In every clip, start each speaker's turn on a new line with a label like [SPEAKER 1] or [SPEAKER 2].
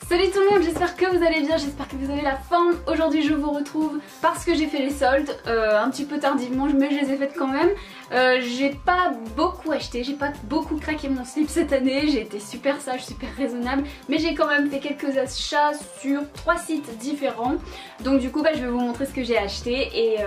[SPEAKER 1] Salut tout le monde, j'espère que vous allez bien, j'espère que vous avez la forme. Aujourd'hui je vous retrouve parce que j'ai fait les soldes, un petit peu tardivement mais je les ai faites quand même. J'ai pas beaucoup acheté, j'ai pas beaucoup craqué mon slip cette année, j'ai été super sage, super raisonnable, mais j'ai quand même fait quelques achats sur 3 sites différents. Donc du coup je vais vous montrer ce que j'ai acheté et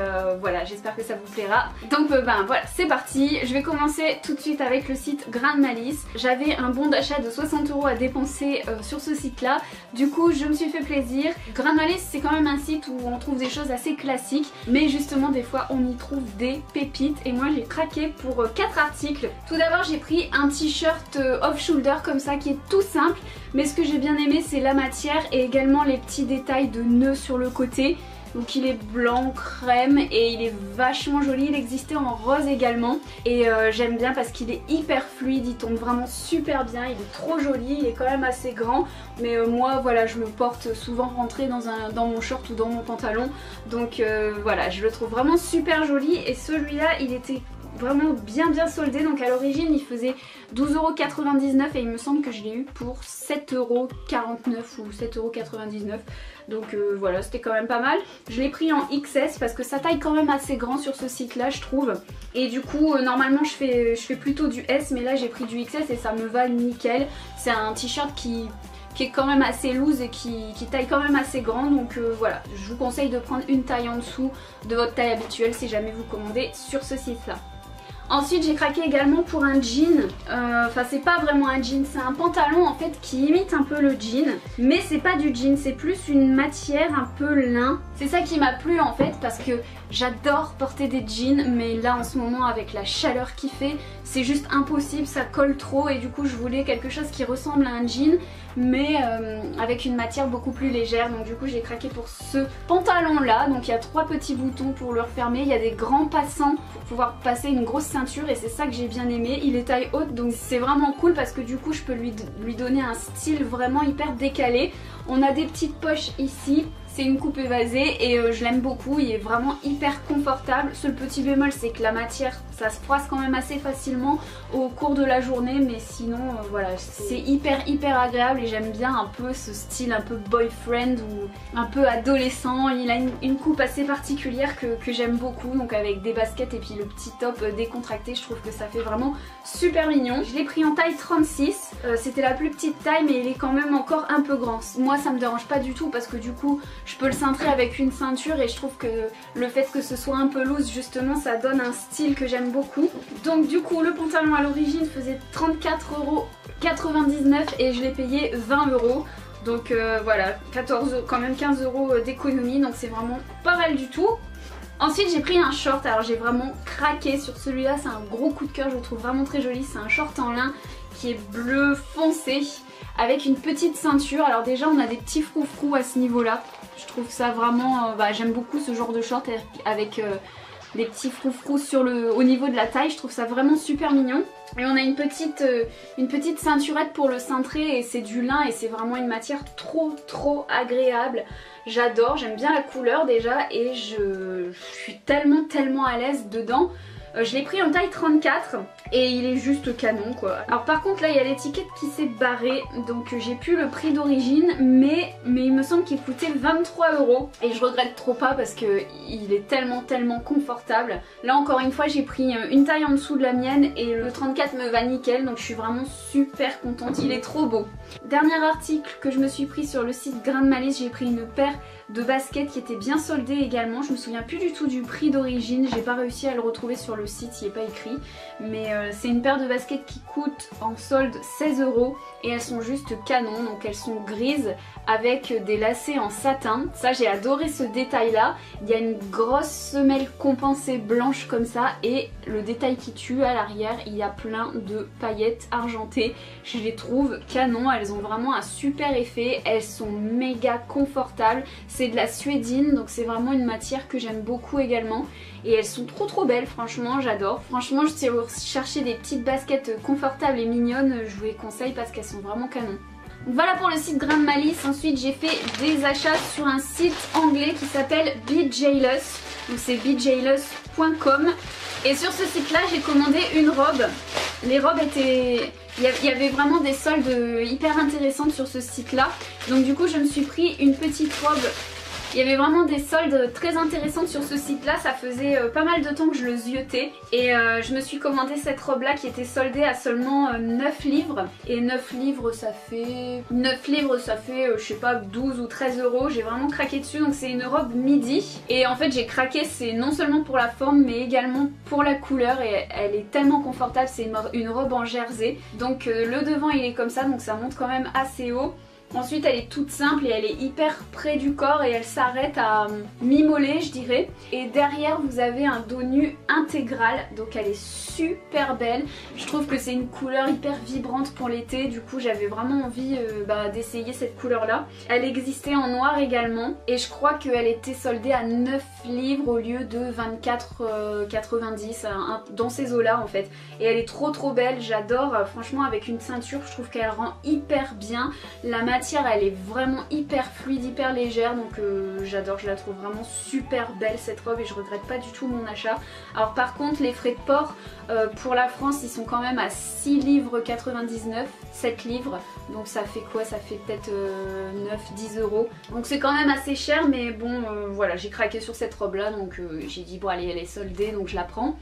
[SPEAKER 1] voilà, j'espère que ça vous plaira. Donc voilà, c'est parti. Je vais commencer tout de suite avec le site Grain de Malice. J'avais un bon d'achat de 60 € à dépenser sur ce site là. Du coup je me suis fait plaisir. Grain de Malice c'est quand même un site où on trouve des choses assez classiques, mais justement des fois on y trouve des pépites et moi j'ai craqué pour 4 articles. Tout d'abord j'ai pris un t-shirt off-shoulder comme ça qui est tout simple, mais ce que j'ai bien aimé c'est la matière et également les petits détails de nœuds sur le côté. Donc il est blanc crème et il est vachement joli, il existait en rose également et j'aime bien parce qu'il est hyper fluide, il tombe vraiment super bien, il est trop joli, il est quand même assez grand, mais moi voilà, je le porte souvent rentré dans mon short ou dans mon pantalon, donc voilà, je le trouve vraiment super joli. Et celui-là il était vraiment bien soldé, donc à l'origine il faisait 12,99 € et il me semble que je l'ai eu pour 7,49 € ou 7,99 €, donc voilà, c'était quand même pas mal. Je l'ai pris en XS parce que ça taille quand même assez grand sur ce site là je trouve, et du coup normalement je fais plutôt du S, mais là j'ai pris du XS et ça me va nickel. C'est un t-shirt qui est quand même assez loose et qui taille quand même assez grand, donc voilà, je vous conseille de prendre une taille en dessous de votre taille habituelle si jamais vous commandez sur ce site là. Ensuite j'ai craqué également pour un jean, enfin c'est pas vraiment un jean, c'est un pantalon en fait qui imite un peu le jean, mais c'est pas du jean, c'est plus une matière un peu lin. C'est ça qui m'a plu en fait, parce que j'adore porter des jeans, mais là en ce moment avec la chaleur qu'il fait c'est juste impossible, ça colle trop, et du coup je voulais quelque chose qui ressemble à un jean mais avec une matière beaucoup plus légère, donc du coup j'ai craqué pour ce pantalon là. Donc il y a 3 petits boutons pour le refermer, il y a des grands passants pour pouvoir passer une grosse ceinture et c'est ça que j'ai bien aimé. Il est taille haute donc c'est vraiment cool parce que du coup je peux lui donner un style vraiment hyper décalé. On a des petites poches ici. C'est une coupe évasée et je l'aime beaucoup, il est vraiment hyper confortable. Seul petit bémol c'est que la matière ça se froisse quand même assez facilement au cours de la journée, mais sinon voilà, c'est hyper agréable et j'aime bien un peu ce style un peu boyfriend ou un peu adolescent. Il a une coupe assez particulière que j'aime beaucoup, donc avec des baskets et puis le petit top décontracté, je trouve que ça fait vraiment super mignon. Je l'ai pris en taille 36, c'était la plus petite taille mais il est quand même encore un peu grand. Moi ça me dérange pas du tout parce que du coup je peux le cintrer avec une ceinture et je trouve que le fait que ce soit un peu loose justement ça donne un style que j'aime beaucoup. Donc du coup le pantalon à l'origine faisait 34,99 € et je l'ai payé 20 €. Donc voilà, quand même 15 € d'économie, donc c'est vraiment pas mal du tout. Ensuite j'ai pris un short, alors j'ai vraiment craqué sur celui-là, c'est un gros coup de cœur, je le trouve vraiment très joli. C'est un short en lin qui est bleu foncé avec une petite ceinture. Alors déjà on a des petits froufrous à ce niveau là, je trouve ça vraiment, j'aime beaucoup ce genre de short avec des petits froufrous au niveau de la taille, je trouve ça vraiment super mignon. Et on a une petite ceinturette pour le cintrer et c'est du lin et c'est vraiment une matière trop agréable. J'adore, j'aime bien la couleur déjà et je suis tellement à l'aise dedans. Je l'ai pris en taille 34 et il est juste canon quoi. Alors par contre là il y a l'étiquette qui s'est barrée, donc j'ai plus le prix d'origine, mais il me semble qu'il coûtait 23 € et je regrette trop pas parce que il est tellement confortable. Là encore une fois j'ai pris une taille en dessous de la mienne et le 34 me va nickel, donc je suis vraiment super contente, il est trop beau. Dernier article que je me suis pris sur le site Grain de Malice, j'ai pris une paire de baskets qui était bien soldée également. Je me souviens plus du tout du prix d'origine, j'ai pas réussi à le retrouver sur le site, il n'est pas écrit, mais c'est une paire de baskets qui coûte en solde 16 € et elles sont juste canon, donc elles sont grises avec des lacets en satin. Ça j'ai adoré ce détail là, il y a une grosse semelle compensée blanche comme ça et le détail qui tue à l'arrière, il y a plein de paillettes argentées. Je les trouve canon, elles ont vraiment un super effet, elles sont méga confortables. C'est de la suédine, donc c'est vraiment une matière que j'aime beaucoup également. Et elles sont trop belles, franchement j'adore. Franchement si vous cherchez des petites baskets confortables et mignonnes, je vous les conseille parce qu'elles sont vraiment canon. Donc voilà pour le site Grain de Malice. Ensuite j'ai fait des achats sur un site anglais qui s'appelle BJLus. Donc c'est bjlus.com. Et sur ce site là j'ai commandé une robe. Les robes étaient Il y avait vraiment des soldes hyper intéressantes sur ce site là. Donc du coup je me suis pris une petite robe. Il y avait vraiment des soldes très intéressantes sur ce site là, ça faisait pas mal de temps que je le ziotais. Et je me suis commandé cette robe là qui était soldée à seulement 9 livres. Et 9 livres ça fait je sais pas 12 ou 13 euros. J'ai vraiment craqué dessus, donc c'est une robe midi. Et en fait j'ai craqué, c'est non seulement pour la forme mais également pour la couleur. Et elle est tellement confortable, c'est une robe en jersey. Donc le devant il est comme ça, donc ça monte quand même assez haut. Ensuite elle est toute simple et elle est hyper près du corps et elle s'arrête à mi-mollet je dirais. Et derrière vous avez un dos nu intégral, donc elle est super belle. Je trouve que c'est une couleur hyper vibrante pour l'été, du coup j'avais vraiment envie d'essayer cette couleur là. Elle existait en noir également et je crois qu'elle était soldée à 9 livres au lieu de 24,90 dans ces eaux là en fait. Et elle est trop belle, j'adore, franchement avec une ceinture je trouve qu'elle rend hyper bien. La matière elle est vraiment hyper fluide, hyper légère, donc j'adore, je la trouve vraiment super belle cette robe et je regrette pas du tout mon achat. Alors par contre les frais de port pour la France ils sont quand même à 6 livres 99, 7 livres, donc ça fait quoi? Ça fait peut-être 9-10 euros, donc c'est quand même assez cher, mais bon voilà, j'ai craqué sur cette robe là, donc j'ai dit bon allez elle est soldée donc je la prends.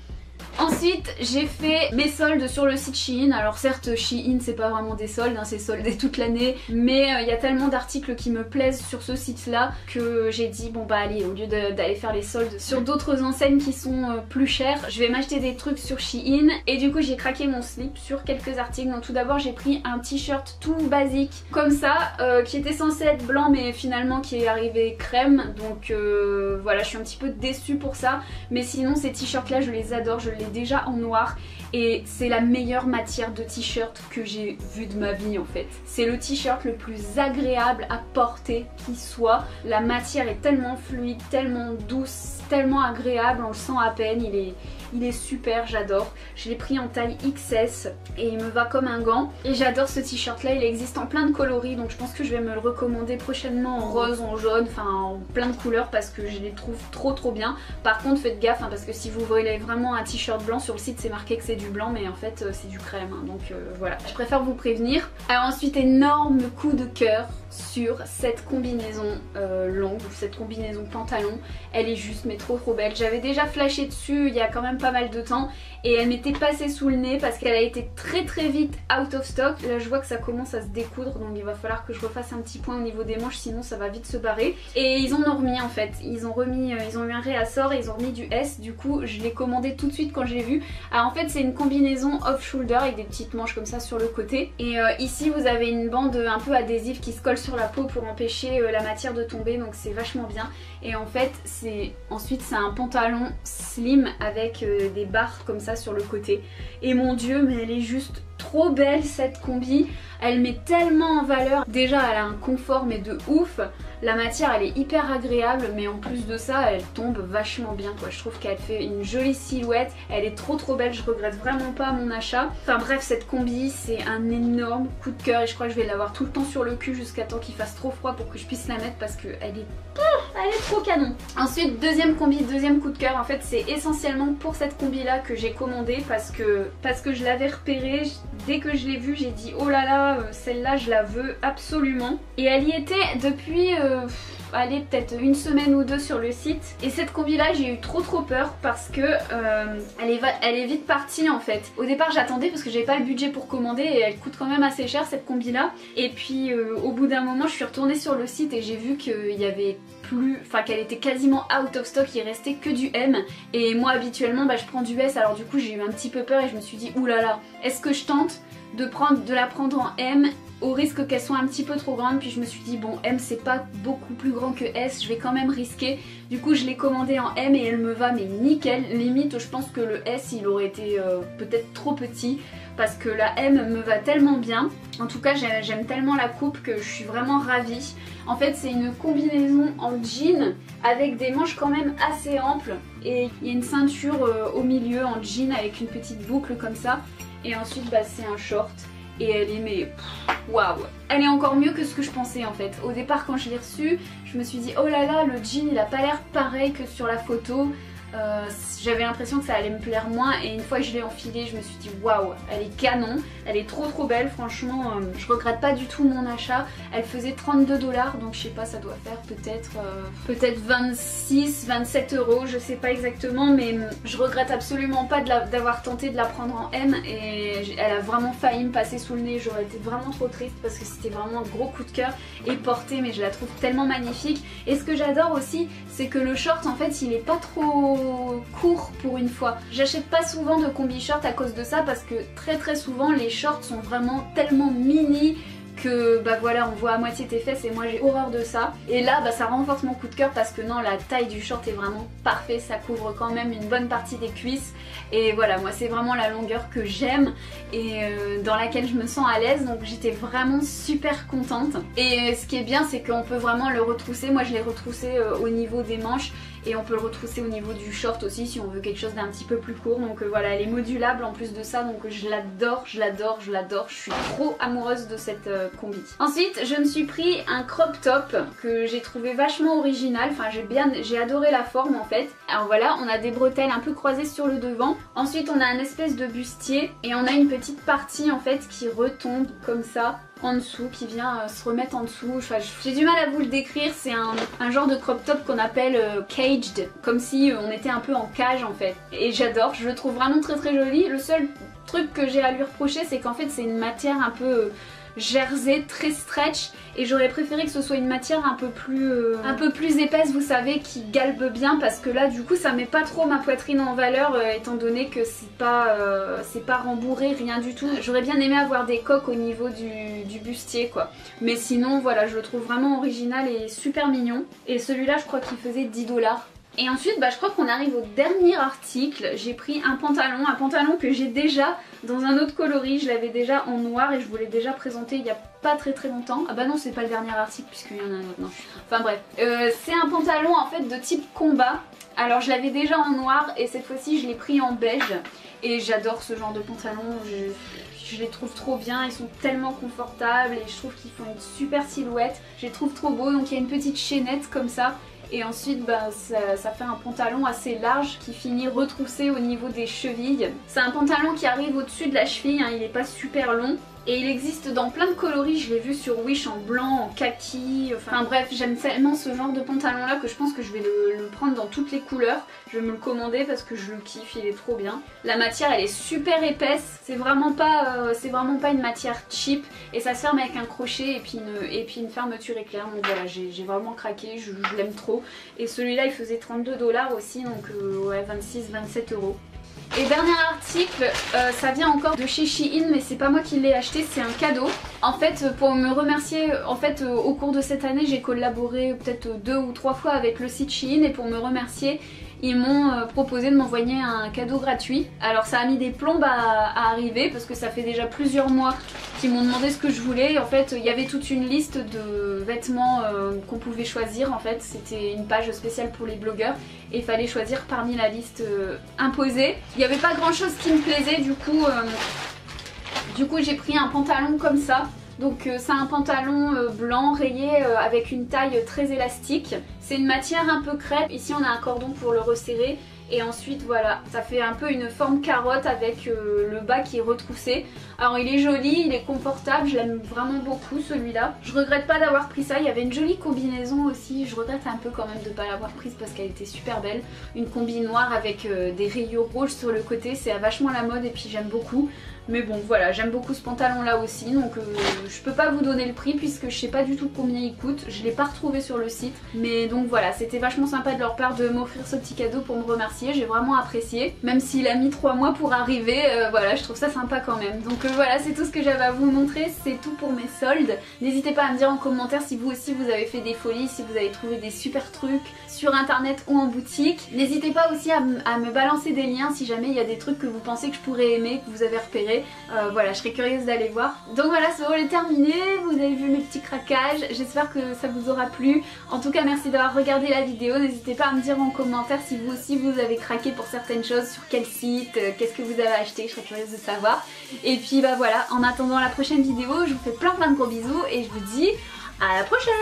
[SPEAKER 1] Ensuite j'ai fait mes soldes sur le site Shein. Alors certes Shein c'est pas vraiment des soldes, hein, c'est soldé toute l'année, mais il y a tellement d'articles qui me plaisent sur ce site là que j'ai dit bon bah allez, au lieu d'aller faire les soldes sur d'autres enseignes qui sont plus chères, je vais m'acheter des trucs sur Shein. Et du coup j'ai craqué mon slip sur quelques articles. Donc tout d'abord j'ai pris un t-shirt tout basique comme ça qui était censé être blanc mais finalement qui est arrivé crème, donc voilà je suis un petit peu déçue pour ça. Mais sinon ces t-shirts là je les adore, je les déjà en noir et c'est la meilleure matière de t-shirt que j'ai vue de ma vie en fait. C'est le t-shirt le plus agréable à porter qui soit. La matière est tellement fluide, tellement douce, tellement agréable, on le sent à peine, il est super, j'adore. Je l'ai pris en taille XS et il me va comme un gant. Et j'adore ce t-shirt là, il existe en plein de coloris, donc je pense que je vais me le recommander prochainement en rose, en jaune, enfin en plein de couleurs parce que je les trouve trop bien. Par contre faites gaffe hein, parce que si vous voyez vraiment un t-shirt blanc sur le site c'est marqué que c'est du blanc mais en fait c'est du crème hein, donc voilà, je préfère vous prévenir. Alors ensuite énorme coup de cœur sur cette combinaison longue, cette combinaison pantalon. Elle est juste mais trop belle. J'avais déjà flashé dessus il y a quand même pas mal de temps et elle m'était passée sous le nez parce qu'elle a été très vite out of stock. Là je vois que ça commence à se découdre, donc il va falloir que je refasse un petit point au niveau des manches, sinon ça va vite se barrer. Et ils en ont remis en fait, ils ont eu un réassort et ils ont remis du S. Du coup je l'ai commandé tout de suite quand j'ai vu. Alors en fait c'est une combinaison off-shoulder avec des petites manches comme ça sur le côté. Et ici vous avez une bande un peu adhésive qui se colle sur la peau pour empêcher la matière de tomber, donc c'est vachement bien. Et en fait ensuite c'est un pantalon slim avec des barres comme ça sur le côté. Et mon dieu mais elle est juste trop belle cette combi, elle met tellement en valeur. Déjà elle a un confort mais de ouf, la matière elle est hyper agréable, mais en plus de ça elle tombe vachement bien quoi. Je trouve qu'elle fait une jolie silhouette, elle est trop belle, je regrette vraiment pas mon achat. Enfin bref, cette combi c'est un énorme coup de cœur et je crois que je vais l'avoir tout le temps sur le cul jusqu'à temps qu'il fasse trop froid pour que je puisse la mettre parce qu'elle est trop canon. Ensuite deuxième combi, deuxième coup de cœur, en fait c'est essentiellement pour cette combi là que j'ai commandé parce que je l'avais repérée. Dès que je l'ai vue j'ai dit oh là là celle-là je la veux absolument, et elle y était depuis allez peut-être une semaine ou deux sur le site. Et cette combi là j'ai eu trop peur parce que elle est vite partie en fait. Au départ j'attendais parce que j'avais pas le budget pour commander et elle coûte quand même assez cher cette combi là. Et puis au bout d'un moment je suis retournée sur le site et j'ai vu qu'il y avait plus, enfin qu'elle était quasiment out of stock, il restait que du M. Et moi habituellement je prends du S, alors du coup j'ai eu un petit peu peur et je me suis dit oulala, est-ce que je tente de la prendre en M au risque qu'elle soit un petit peu trop grande? Puis je me suis dit bon, M c'est pas beaucoup plus grand que S, je vais quand même risquer. Du coup je l'ai commandé en M et elle me va mais nickel. Limite je pense que le S il aurait été peut-être trop petit parce que la M me va tellement bien. En tout cas j'aime tellement la coupe que je suis vraiment ravie. En fait c'est une combinaison en jean avec des manches quand même assez amples et il y a une ceinture au milieu en jean avec une petite boucle comme ça. Et ensuite c'est un short et elle est mais waouh, elle est encore mieux que ce que je pensais en fait. Au départ quand je l'ai reçue je me suis dit oh là là, le jean il a pas l'air pareil que sur la photo. j'avais l'impression que ça allait me plaire moins et une fois que je l'ai enfilée je me suis dit waouh, elle est canon, elle est trop belle, franchement je regrette pas du tout mon achat. Elle faisait 32 $, donc je sais pas, ça doit faire peut-être 26, 27 €, je sais pas exactement, mais je regrette absolument pas d'avoir tenté de la prendre en M et elle a vraiment failli me passer sous le nez. J'aurais été vraiment trop triste parce que c'était vraiment un gros coup de cœur et porté, mais je la trouve tellement magnifique. Et ce que j'adore aussi, c'est que le short en fait il est pas trop court pour une fois. J'achète pas souvent de combi short à cause de ça parce que très souvent les shorts sont vraiment tellement mini que bah voilà, on voit à moitié tes fesses et moi j'ai horreur de ça. Et là bah ça renforce mon coup de cœur parce que non, la taille du short est vraiment parfait, ça couvre quand même une bonne partie des cuisses et voilà, moi c'est vraiment la longueur que j'aime et dans laquelle je me sens à l'aise, donc j'étais vraiment super contente. Et ce qui est bien, c'est qu'on peut vraiment le retrousser. Moi je l'ai retroussé au niveau des manches et on peut le retrousser au niveau du short aussi si on veut quelque chose d'un petit peu plus court. Donc voilà, elle est modulable en plus de ça, donc je l'adore, je suis trop amoureuse de cette combi. Ensuite je me suis pris un crop top que j'ai trouvé vachement original, enfin j'ai adoré la forme en fait. Alors voilà, on a des bretelles un peu croisées sur le devant, ensuite on a un espèce de bustier et on a une petite partie en fait qui retombe comme ça en dessous, qui vient se remettre en dessous. Enfin, j'ai du mal à vous le décrire, c'est un genre de crop top qu'on appelle caged, comme si on était un peu en cage en fait. Et j'adore, je le trouve vraiment très joli. Le seul truc que j'ai à lui reprocher, c'est qu'en fait c'est une matière un peu jersey, très stretch, et j'aurais préféré que ce soit une matière un peu plus épaisse, vous savez, qui galbe bien, parce que là du coup ça met pas trop ma poitrine en valeur étant donné que c'est pas rembourré, rien du tout. J'aurais bien aimé avoir des coques au niveau du bustier quoi, mais sinon voilà, je le trouve vraiment original et super mignon. Et celui-là je crois qu'il faisait 10 $. Et ensuite bah, je crois qu'on arrive au dernier article. J'ai pris un pantalon que j'ai déjà dans un autre coloris. Je l'avais déjà en noir et je vous l'ai déjà présenté il y a pas très longtemps. Ah bah non, c'est pas le dernier article puisqu'il y en a un autre, non. Enfin bref, c'est un pantalon en fait de type combat. Alors je l'avais déjà en noir et cette fois-ci je l'ai pris en beige. Et j'adore ce genre de pantalon, je les trouve trop bien, ils sont tellement confortables et je trouve qu'ils font une super silhouette. Je les trouve trop beaux, donc il y a une petite chaînette comme ça. Et ensuite bah, ça fait un pantalon assez large qui finit retroussé au niveau des chevilles. C'est un pantalon qui arrive au-dessus de la cheville, hein, il n'est pas super long. Et il existe dans plein de coloris, je l'ai vu sur Wish en blanc, en kaki, enfin bref, j'aime tellement ce genre de pantalon là que je pense que je vais le prendre dans toutes les couleurs. Je vais me le commander parce que je le kiffe, il est trop bien. La matière elle est super épaisse, c'est vraiment pas une matière cheap et ça se ferme avec un crochet et puis une fermeture éclair. Donc voilà, j'ai vraiment craqué, je l'aime trop. Et celui-là il faisait 32 $ aussi, donc ouais, 26-27 €. Et dernier article, ça vient encore de chez Shein, mais c'est pas moi qui l'ai acheté, c'est un cadeau. En fait, pour me remercier, au cours de cette année, j'ai collaboré peut-être 2 ou 3 fois avec le site Shein et pour me remercier, ils m'ont proposé de m'envoyer un cadeau gratuit. Alors ça a mis des plombes à arriver parce que ça fait déjà plusieurs mois qu'ils m'ont demandé ce que je voulais. En fait, il y avait toute une liste de vêtements qu'on pouvait choisir. En fait, c'était une page spéciale pour les blogueurs et il fallait choisir parmi la liste imposée. Il n'y avait pas grand chose qui me plaisait, du coup j'ai pris un pantalon comme ça. Donc c'est un pantalon blanc rayé avec une taille très élastique. C'est une matière un peu crêpe. Ici on a un cordon pour le resserrer. Et ensuite voilà, ça fait un peu une forme carotte avec le bas qui est retroussé. Alors il est joli, il est confortable, je l'aime vraiment beaucoup celui-là. Je regrette pas d'avoir pris ça, il y avait une jolie combinaison aussi. Je regrette un peu quand même de ne pas l'avoir prise parce qu'elle était super belle. Une combi noire avec des rayures rouges sur le côté, c'est vachement la mode et puis j'aime beaucoup. Mais bon voilà, j'aime beaucoup ce pantalon là aussi, donc je peux pas vous donner le prix puisque je sais pas du tout combien il coûte, je l'ai pas retrouvé sur le site. Mais donc voilà, c'était vachement sympa de leur part de m'offrir ce petit cadeau pour me remercier, j'ai vraiment apprécié. Même s'il a mis 3 mois pour arriver, voilà, je trouve ça sympa quand même. Donc voilà, c'est tout ce que j'avais à vous montrer, c'est tout pour mes soldes. N'hésitez pas à me dire en commentaire si vous aussi vous avez fait des folies, si vous avez trouvé des super trucs sur internet ou en boutique. N'hésitez pas aussi à me balancer des liens si jamais il y a des trucs que vous pensez que je pourrais aimer, que vous avez repéré. Voilà, je serais curieuse d'aller voir. Donc voilà, ce haul est terminé, vous avez vu mes petits craquages, j'espère que ça vous aura plu. En tout cas merci d'avoir regardé la vidéo, n'hésitez pas à me dire en commentaire si vous aussi vous avez craqué pour certaines choses, sur quel site, qu'est-ce que vous avez acheté, je serais curieuse de savoir. Et puis bah voilà, en attendant la prochaine vidéo, je vous fais plein de gros bisous et je vous dis à la prochaine.